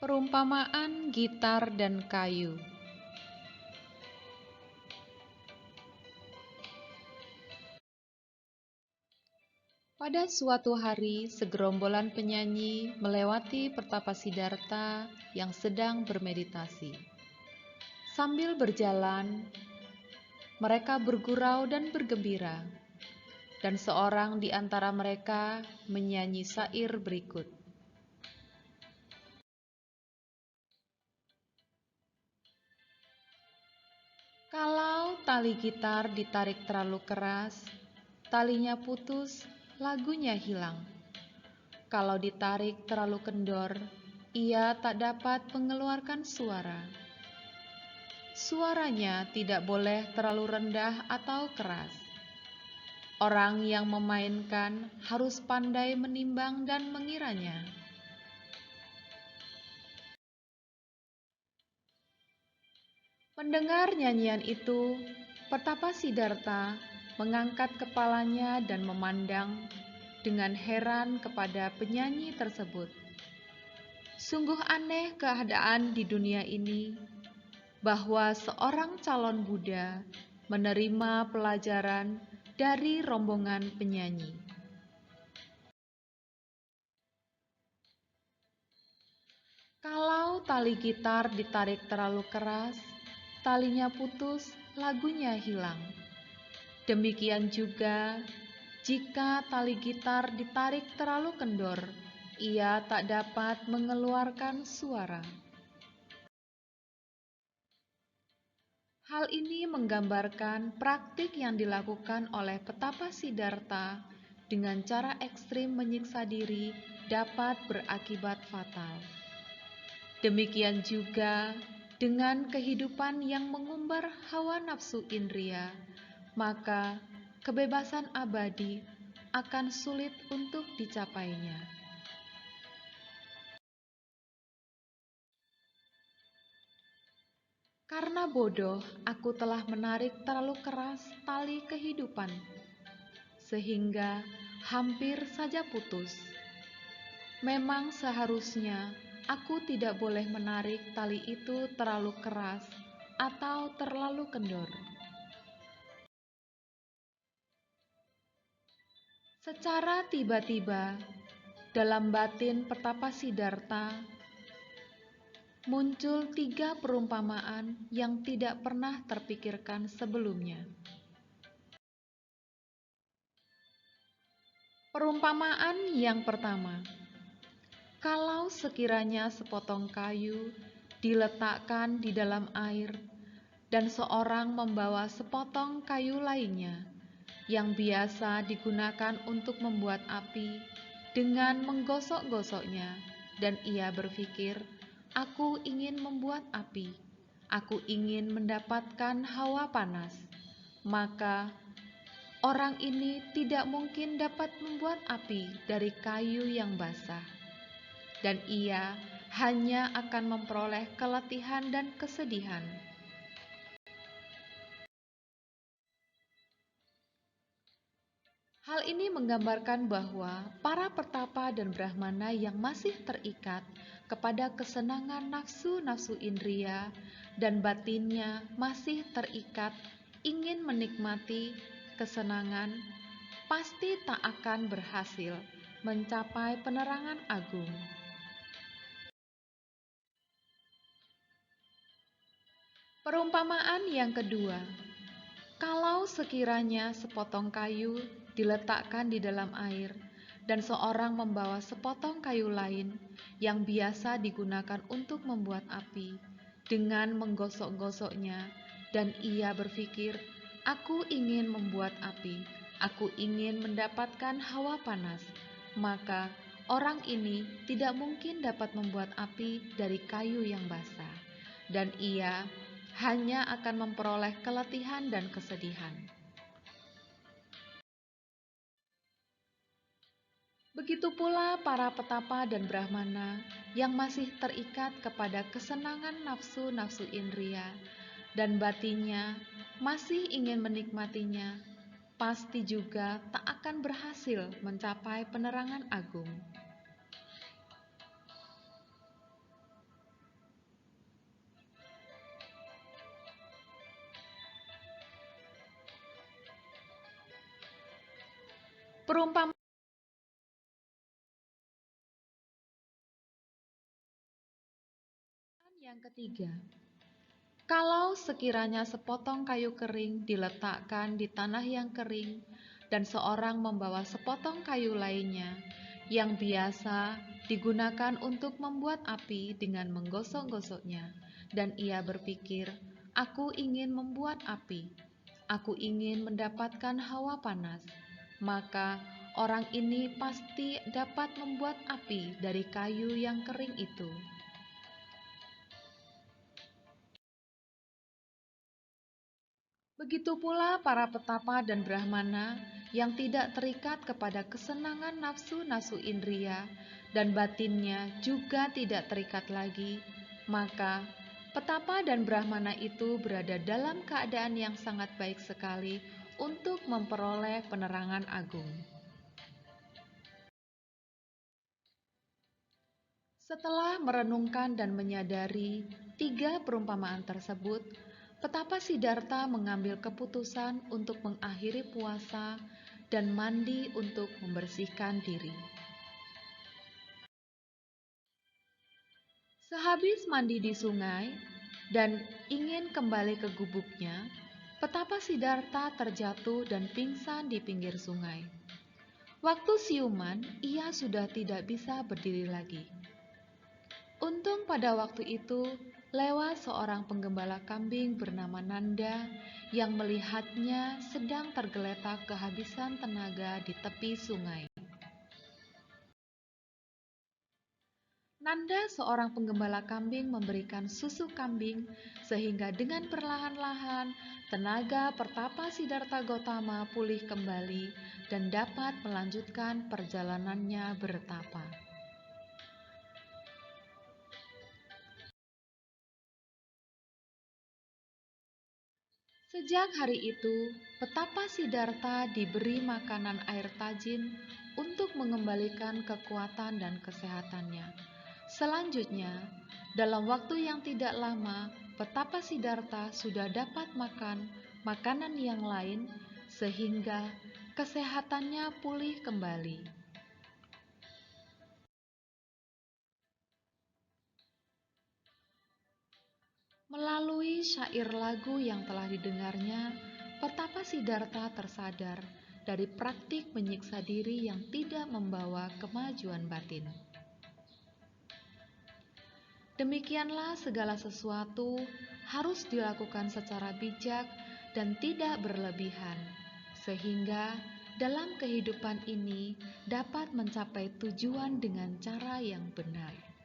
Perumpamaan gitar dan kayu. Pada suatu hari, segerombolan penyanyi melewati Pertapa Siddhartha yang sedang bermeditasi. Sambil berjalan, mereka bergurau dan bergembira, dan seorang di antara mereka menyanyi syair berikut. Kalau tali gitar ditarik terlalu keras, talinya putus, lagunya hilang. Kalau ditarik terlalu kendor, ia tak dapat mengeluarkan suara. Suaranya tidak boleh terlalu rendah atau keras. Orang yang memainkan harus pandai menimbang dan mengiranya. Mendengar nyanyian itu, Pertapa Siddhartha mengangkat kepalanya dan memandang dengan heran kepada penyanyi tersebut. Sungguh aneh keadaan di dunia ini, bahwa seorang calon Buddha menerima pelajaran dari rombongan penyanyi. Kalau tali gitar ditarik terlalu keras, talinya putus, lagunya hilang. Demikian juga, jika tali gitar ditarik terlalu kendor, ia tak dapat mengeluarkan suara. Hal ini menggambarkan praktik yang dilakukan oleh Petapa Siddhartha dengan cara ekstrim menyiksa diri dapat berakibat fatal. Demikian juga dengan kehidupan yang mengumbar hawa nafsu indria, maka kebebasan abadi akan sulit untuk dicapainya. Karena bodoh, aku telah menarik terlalu keras tali kehidupan, sehingga hampir saja putus. Memang seharusnya aku tidak boleh menarik tali itu terlalu keras atau terlalu kendor. Secara tiba-tiba, dalam batin Pertapa Siddhartha muncul 3 perumpamaan yang tidak pernah terpikirkan sebelumnya. Perumpamaan yang pertama, kalau sekiranya sepotong kayu diletakkan di dalam air dan seorang membawa sepotong kayu lainnya yang biasa digunakan untuk membuat api dengan menggosok-gosoknya, dan ia berpikir, aku ingin membuat api, aku ingin mendapatkan hawa panas, maka orang ini tidak mungkin dapat membuat api dari kayu yang basah, dan ia hanya akan memperoleh keletihan dan kesedihan. Hal ini menggambarkan bahwa para pertapa dan brahmana yang masih terikat kepada kesenangan nafsu-nafsu indria dan batinnya masih terikat ingin menikmati kesenangan, pasti tak akan berhasil mencapai penerangan agung. Perumpamaan yang kedua, kalau sekiranya sepotong kayu diletakkan di dalam air dan seorang membawa sepotong kayu lain yang biasa digunakan untuk membuat api dengan menggosok-gosoknya, dan ia berpikir, aku ingin membuat api, aku ingin mendapatkan hawa panas, maka orang ini tidak mungkin dapat membuat api dari kayu yang basah, dan ia hanya akan memperoleh keletihan dan kesedihan. Begitu pula para petapa dan brahmana yang masih terikat kepada kesenangan nafsu-nafsu indria dan batinnya masih ingin menikmatinya, pasti juga tak akan berhasil mencapai penerangan agung. Perumpamaan yang ketiga, kalau sekiranya sepotong kayu kering diletakkan di tanah yang kering, dan seorang membawa sepotong kayu lainnya yang biasa digunakan untuk membuat api dengan menggosok-gosoknya, dan ia berpikir, "Aku ingin membuat api, aku ingin mendapatkan hawa panas," maka orang ini pasti dapat membuat api dari kayu yang kering itu. Begitu pula para petapa dan brahmana yang tidak terikat kepada kesenangan nafsu-nafsu indria dan batinnya juga tidak terikat lagi, maka petapa dan brahmana itu berada dalam keadaan yang sangat baik sekali untuk memperoleh penerangan agung. Setelah merenungkan dan menyadari tiga perumpamaan tersebut, petapa Siddhartha mengambil keputusan untuk mengakhiri puasa dan mandi untuk membersihkan diri. Sehabis mandi di sungai dan ingin kembali ke gubuknya, petapa Siddhartha terjatuh dan pingsan di pinggir sungai. Waktu siuman, ia sudah tidak bisa berdiri lagi. Untung pada waktu itu lewat seorang penggembala kambing bernama Nanda yang melihatnya sedang tergeletak kehabisan tenaga di tepi sungai. Nanda, seorang penggembala kambing, memberikan susu kambing sehingga dengan perlahan-lahan tenaga pertapa Siddhartha Gautama pulih kembali dan dapat melanjutkan perjalanannya bertapa. Sejak hari itu, petapa Siddhartha diberi makanan air tajin untuk mengembalikan kekuatan dan kesehatannya. Selanjutnya, dalam waktu yang tidak lama, petapa Siddhartha sudah dapat makan makanan yang lain sehingga kesehatannya pulih kembali. Melalui syair lagu yang telah didengarnya, petapa Siddhartha tersadar dari praktik menyiksa diri yang tidak membawa kemajuan batin. Demikianlah segala sesuatu harus dilakukan secara bijak dan tidak berlebihan, sehingga dalam kehidupan ini dapat mencapai tujuan dengan cara yang benar.